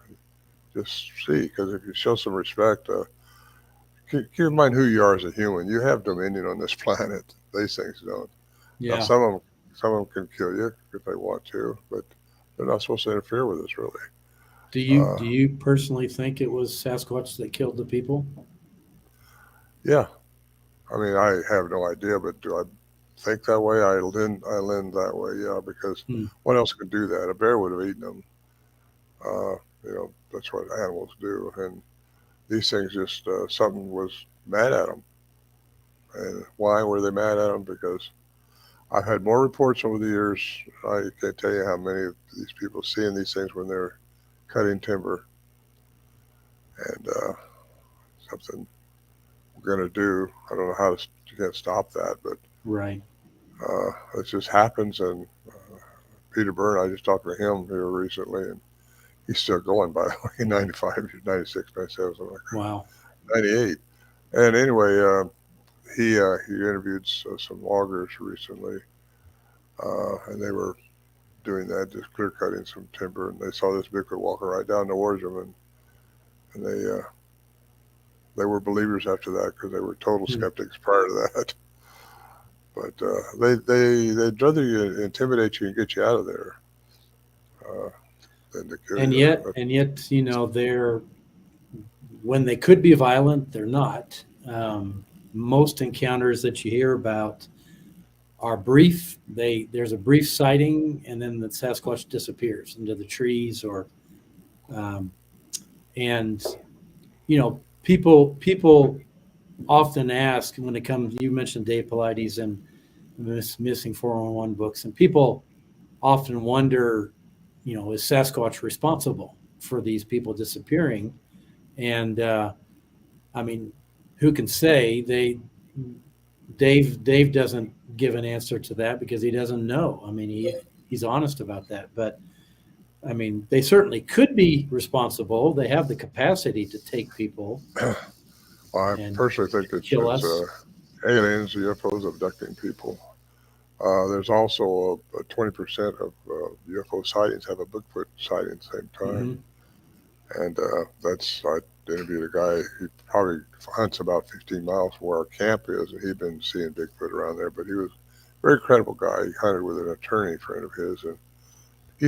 just see. Because if you show some respect, keep in mind who you are as a human. You have dominion on this planet. These things don't. Now, Yeah. some of them can kill you if they want to, but they're not supposed to interfere with us, really. Do Uh, you personally think it was Sasquatch that killed the people? yeah, I mean, I have no idea, but do I think that way? I lean that way, yeah, because Hmm. what else could do that? A bear would have eaten them. That's what animals do. And these things just something was mad at them. And why were they mad at them? Because I've had more reports over the years. I can't tell you how many of these people seeing these things when they're cutting timber, and something we're going to do. I don't know how to, you can't stop that, but Right. it just happens. And Peter Byrne, I just talked to him here recently, and he's still going, by the way, 95, 96, 97, something like that. Wow. 98. And anyway, he interviewed some loggers recently, and they were doing that, just clear cutting some timber, and they saw this Bigfoot walking right down towards them, and they were believers after that because they were total skeptics prior to that. But they'd rather intimidate you and get you out of there than to kill And you. yet, they're, when they could be violent, they're not. Most encounters that you hear about are brief. There's a brief sighting, and then the Sasquatch disappears into the trees, or and people often ask when it comes. You mentioned Dave Paulides and missing 411 books, and people often wonder, is Sasquatch responsible for these people disappearing? And I mean, who can say? Dave doesn't give an answer to that because he doesn't know. I mean, he's honest about that. But I mean, they certainly could be responsible. They have the capacity to take people Well, I and personally think kill it's us. aliens, UFOs abducting people. There's also a 20% of UFO sightings have a Bigfoot sighting at the same time. Mm-hmm. And I interviewed a guy, he probably hunts about 15 miles from where our camp is, and he'd been seeing Bigfoot around there, but he was a very credible guy. He hunted with an attorney friend of his, and he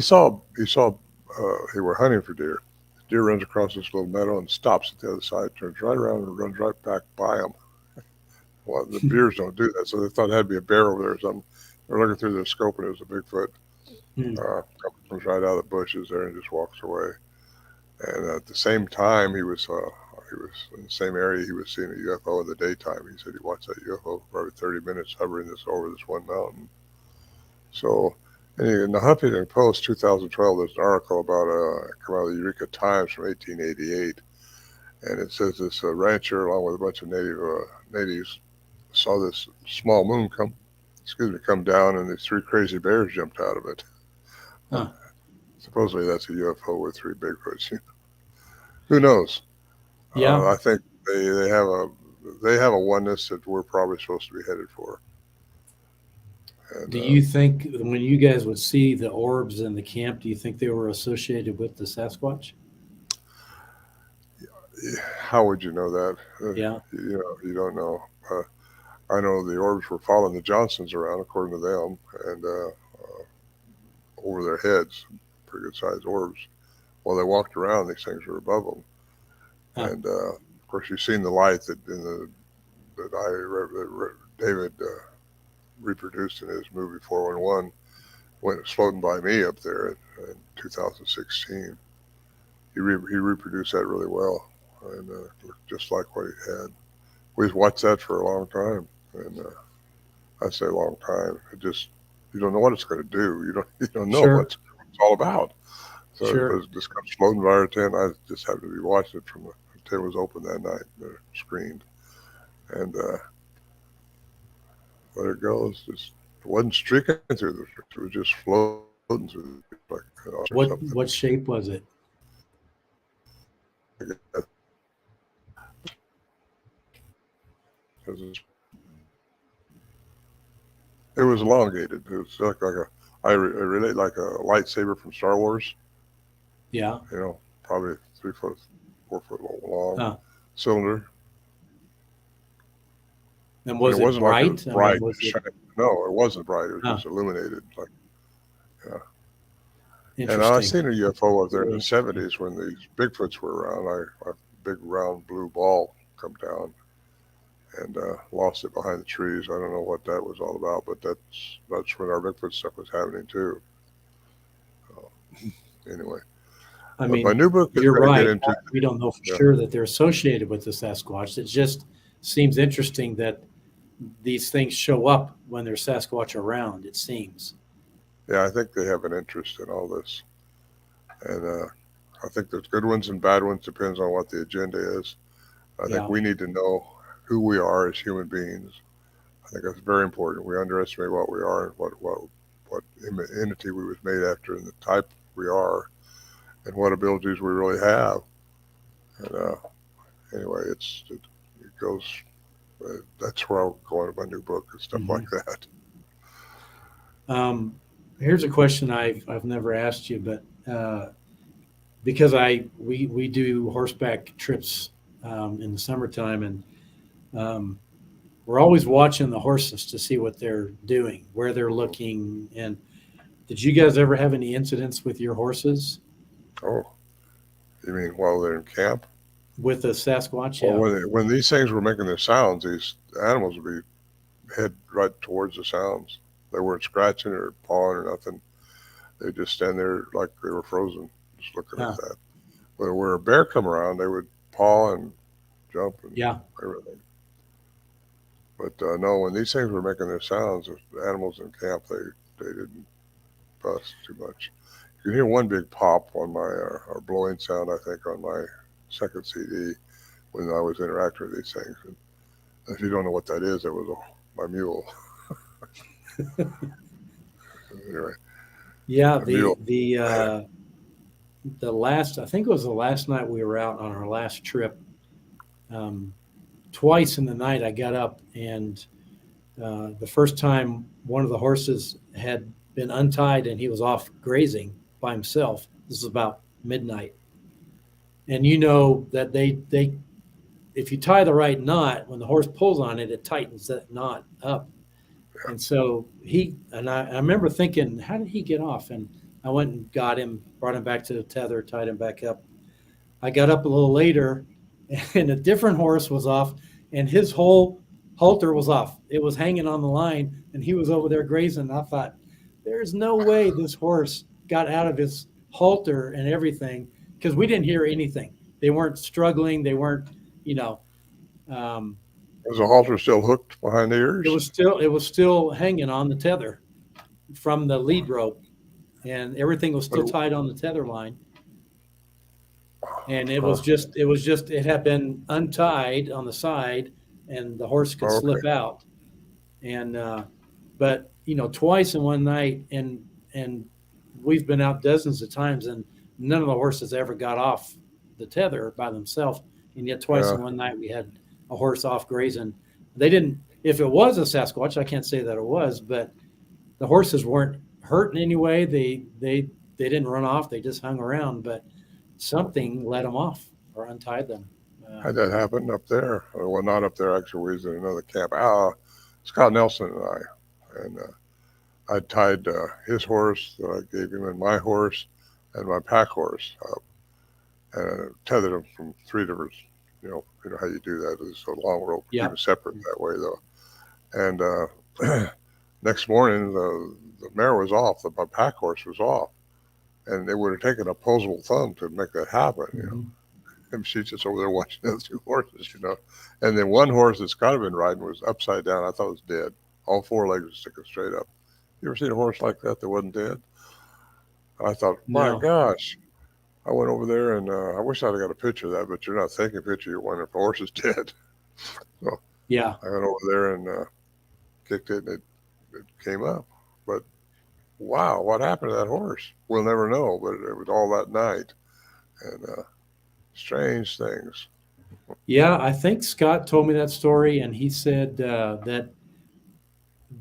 were hunting for deer. The deer runs across this little meadow and stops at the other side, turns right around and runs right back by him. Well, the bears don't do that, so they thought it had to be a bear over there or something. They're looking through their scope, and it was a Bigfoot. Mm. Comes right out of the bushes there and just walks away. And at the same time, he was in the same area. He was seeing a UFO in the daytime. He said he watched that UFO for probably 30 minutes hovering over this one mountain. So, in the Huffington Post, 2012, there's an article about come out of the Eureka Times from 1888, and it says this rancher, along with a bunch of natives, saw this small moon come down, and these three crazy bears jumped out of it. Huh. Supposedly, that's a UFO with three Bigfoots. Who knows? Yeah. I think they have a oneness that we're probably supposed to be headed for. And Do you think when you guys would see the orbs in the camp, do you think they were associated with the Sasquatch? how would you know that? Yeah. You don't know. I know the orbs were following the Johnsons around, according to them, and over their heads, pretty good sized orbs. While they walked around, these things were above them. Huh. And of course, you've seen the light that David reproduced in his movie 411 when it was floating by me up there in 2016. He reproduced that really well, and looked just like what he had. We've watched that for a long time, and I say a long time. It just, you don't know what it's going to do. You don't know Sure. what it's all about. So Sure. it just comes floating by our tent. I just happened to be watching it from the tent was open that night, screened, and there it goes. Just it wasn't streaking through the trees. It was just floating through the trees like something. What shape was it? It was elongated. It was like a I relate like a lightsaber from Star Wars. Yeah. Probably 3 foot, 4 foot long Huh. cylinder. And And was it it wasn't like it was bright? I mean, bright. was it? No, it wasn't bright. It was Huh. just illuminated. Like, yeah. And I Interesting. seen a UFO up there in the '70s when these Bigfoots were around. A big round blue ball come down and lost it behind the trees. I don't know what that was all about, but that's when our Bigfoot stuff was happening too. Anyway, I But my mean, new book is you're going to get right. into, We don't know for yeah, sure that they're associated with the Sasquatch. It just seems interesting that these things show up when there's Sasquatch around, it seems. yeah, I think they have an interest in all this. And I think there's good ones and bad ones, depends on what the agenda is. I think Yeah. we need to know who we are as human beings. I think that's very important. We underestimate what we are and what entity we was made after and the type we are and what abilities we really have. And anyway, it goes. That's where I'll go into my new book and stuff Hmm. like that. Here's a question I've never asked you, but because we do horseback trips in the summertime, and um, we're always watching the horses to see what they're doing, where they're looking. And did you guys ever have any incidents with your horses Oh, you mean while they're in camp? with a Sasquatch? Well, Yeah. when these things were making their sounds, these animals would be head right towards the sounds. They weren't scratching or pawing or nothing. They just stand there like they were frozen, just looking at Huh. that. But where a bear come around, they would paw and jump and Yeah. everything. But no, when these things were making their sounds, the animals in camp, they didn't fuss too much. You can hear one big pop on my or blowing sound, I think, on my second CD when I was interacting with these things. And if you don't know what that is, that was my mule. Anyway, Yeah. a mule. The last, I think it was the last night we were out on our last trip. Um, Twice in the night, I got up, and the first time one of the horses had been untied and he was off grazing by himself. This is about midnight, and you know that they if you tie the right knot, when the horse pulls on it, it tightens that knot up. And so I remember thinking, how did he get off? And I went and got him, brought him back to the tether, tied him back up. I got up a little later, and a different horse was off, and his whole halter was off. It was hanging on the line, and he was over there grazing. I thought, there's no way this horse got out of his halter and everything, because we didn't hear anything. They weren't struggling. They weren't, you know, um, Was the halter still hooked behind the it ears? was still hanging on the tether from the lead rope, and everything was But still tied on the tether line. And uh, it had been untied on the side, and the horse could okay, slip out. And but twice in one night, and we've been out dozens of times, and none of the horses ever got off the tether by themselves. And yet twice yeah, in one night we had a horse off grazing. They didn't. If it was a Sasquatch, I can't say that it was, but the horses weren't hurt in any way. They didn't run off. They just hung around, but something let them off or untied them. had that happen up there. Well, not up there actually. We was in another camp. Scott Nelson and I tied his horse that I gave him and my horse and my pack horse up and tethered them from three different. You know how you do that. It's a long rope. Keep Yep. it separate that way though. And next morning the mare was off. My pack horse was off, and it would have taken a opposable thumb to make that happen. Mm-hmm. And she's just over there watching the two horses. And then one horse that Scott had been riding was upside down. I thought it was dead. All four legs were sticking straight up. You ever seen a horse like that wasn't dead? I thought, my No. gosh. I went over there and I wish I'd have got a picture of that, but you're not taking a picture. You're wondering if the horse is dead. So Yeah. I went over there and kicked it, and it came up. But wow, what happened to that horse? We'll never know. But it was all that night, and strange things. Yeah. I think Scott told me that story, and he said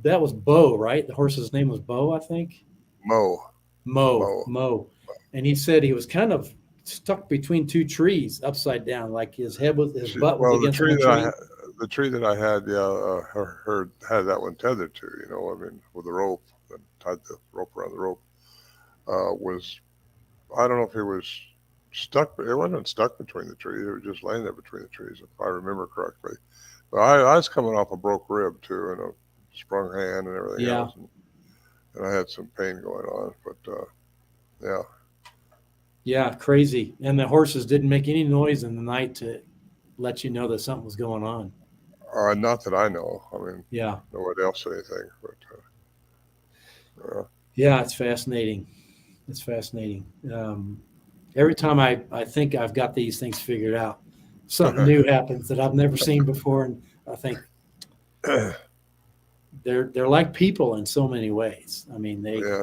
that was Bo, right? The horse's name was Bo, I think. Mo, Mo. Mo. And he said he was kind of stuck between two trees, upside down, like his butt was Well, against one tree. the tree that I had, yeah, heard had that one tethered to. I mean, with a rope, and tied the rope around the rope. Was I don't know if it was stuck, but it wasn't stuck between the trees. It was just laying there between the trees, if I remember correctly. But I was coming off a broke rib too, and a sprung hand and everything Yeah. else, and I had some pain going on. But yeah, Yeah, crazy. And the horses didn't make any noise in the night to let you know that something was going on. Not that I know. I mean, Yeah. nobody else said anything, but Yeah, it's fascinating. It's fascinating. Every time I think I've got these things figured out, something new happens that I've never seen before, and I think they're like people in so many ways. I mean, yeah,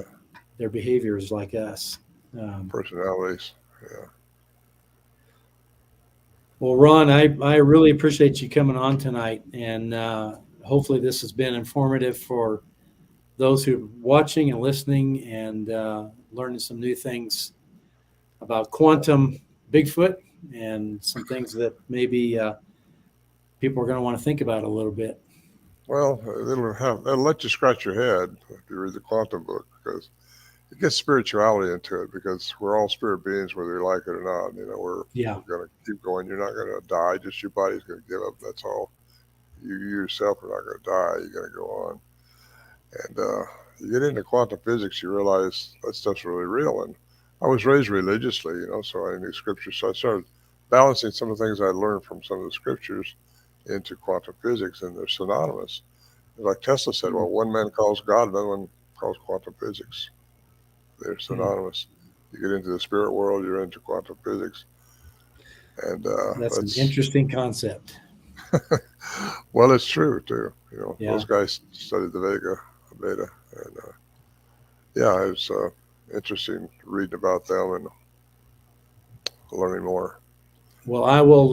their behavior is like us. personalities. Yeah. Well, Ron, I really appreciate you coming on tonight, and hopefully this has been informative for those who are watching and listening and learning some new things about quantum Bigfoot and some things that maybe people are going to want to think about a little bit. Well, it'll let you scratch your head if you read the quantum book, because it gets spirituality into it, because we're all spirit beings whether you like it or not. We're going to keep going. You're not going to die. Just your body's going to give up. That's all. You yourself are not going to die. You're going to go on. And you get into quantum physics, you realize that stuff's really real. And I was raised religiously, so I knew scriptures. So I started balancing some of the things I learned from some of the scriptures into quantum physics, and they're synonymous. Like Tesla said, well, one man calls God, another one calls quantum physics. They're synonymous. You get into the spirit world, you're into quantum physics. And that's an interesting concept. Well, it's true too. Yeah. Those guys studied the Beta, and yeah, it's interesting reading about them and learning more. Well, I will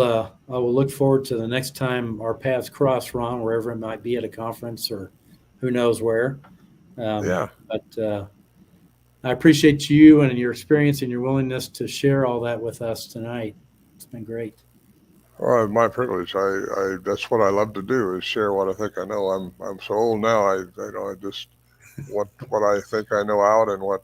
look forward to the next time our paths cross, Ron, wherever it might be, at a conference or who knows where. Yeah. But I appreciate you and your experience and your willingness to share all that with us tonight. It's been great. Well, my privilege. I that's what I love to do, is share what I think I know. I'm so old now. I just what I think I know out, and what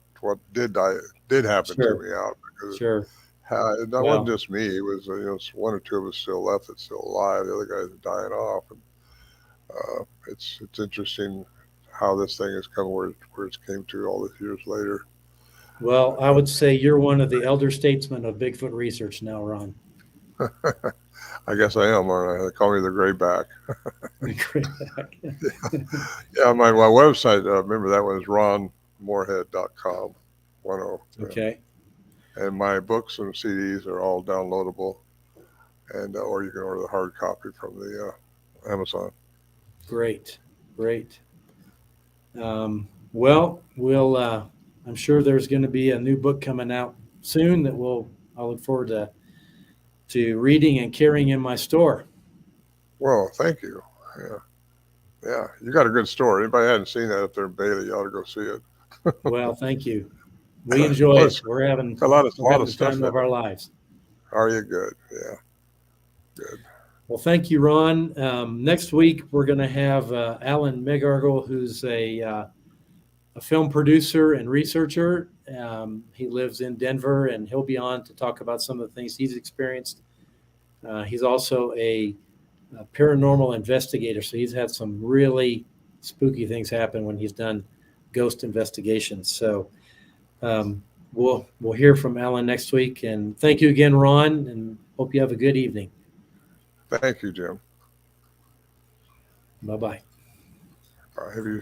did happen to me out, because it wasn't just me. It was one or two of us still left that's still alive. The other guys are dying off, and it's interesting how this thing has come where it's came to all these years later. Well, I would say you're one of the elder statesmen of Bigfoot research now, Ron. I guess I am, aren't I? They call me the Grayback. The Grayback. Yeah, my website, remember that one is ronmoorhead.com. Okay. And my books and CDs are all downloadable, and or you can order the hard copy from the Amazon. Great. Well, I'm sure there's going to be a new book coming out soon that I'll look forward to reading and carrying in my store. Well, thank you. Yeah, you got a good story. Anybody hadn't seen that up there in Bailey, you ought to go see it. Well, thank you. We enjoy it. We're having a lot of the stuff time of our lives. Are you good? Yeah, good. Well, thank you, Ron. Next week we're going to have Alan McGargle, who's a film producer and researcher. He lives in Denver, and he'll be on to talk about some of the things he's experienced. He's also a paranormal investigator, so he's had some really spooky things happen when he's done ghost investigations. So we'll hear from Alan next week. And thank you again, Ron, and hope you have a good evening. Thank you, Jim. Bye-bye. Have you